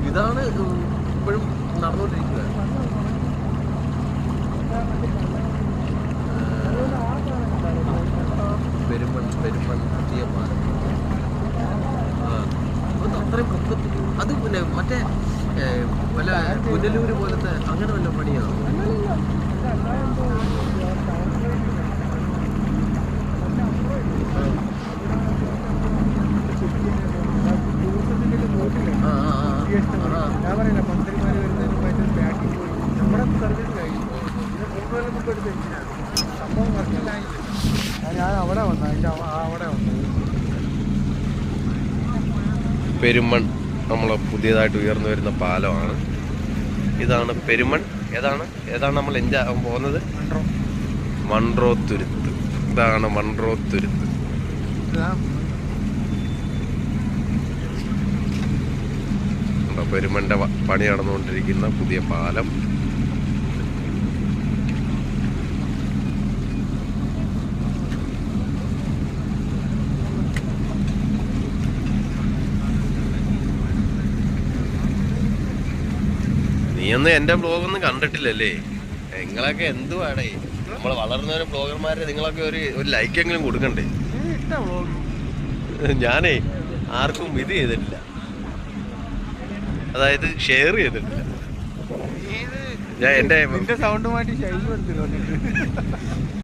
ഇതാണ് ഇപ്പോഴും നടന്നുകൊണ്ടിരിക്കുക. പെരുമൺ പുതിയ പാലം. അത് അത്രയും പൊക്കത്തിൽ. അത് പിന്നെ മറ്റേ വല്ല പുനലൂര് പോലത്തെ അങ്ങനെ വല്ല പണിയാണോ? പെരുമൺ നമ്മൾ പുതിയതായിട്ട് ഉയർന്നു വരുന്ന പാലമാണ്. ഇതാണ് പെരുമൺ. ഏതാണ് നമ്മൾ എൻജോയ് പോകുന്നത്? മൺട്രോ തുരുത്ത്. ഇതാണ് മൺട്രോ തുരുത്ത്. പെരുമന്റെ പണി നടന്നുകൊണ്ടിരിക്കുന്ന പുതിയ പാലം. നീയൊന്നും എന്റെ ബ്ലോഗൊന്നും കണ്ടിട്ടില്ലല്ലേ? നിങ്ങളൊക്കെ എന്തുവാടേ, നമ്മൾ വളർന്നവരെ ബ്ലോഗർമാരെ നിങ്ങളൊക്കെ ഒരു ലൈക്കെങ്കിലും കൊടുക്കണ്ടേ? ഞാനേ ആർക്കും ഇത് ചെയ്തിട്ടില്ല, അതായത് ഷെയർ ചെയ്തിട്ടില്ല. ഞാൻ എന്റെ സൗണ്ട് മാറ്റി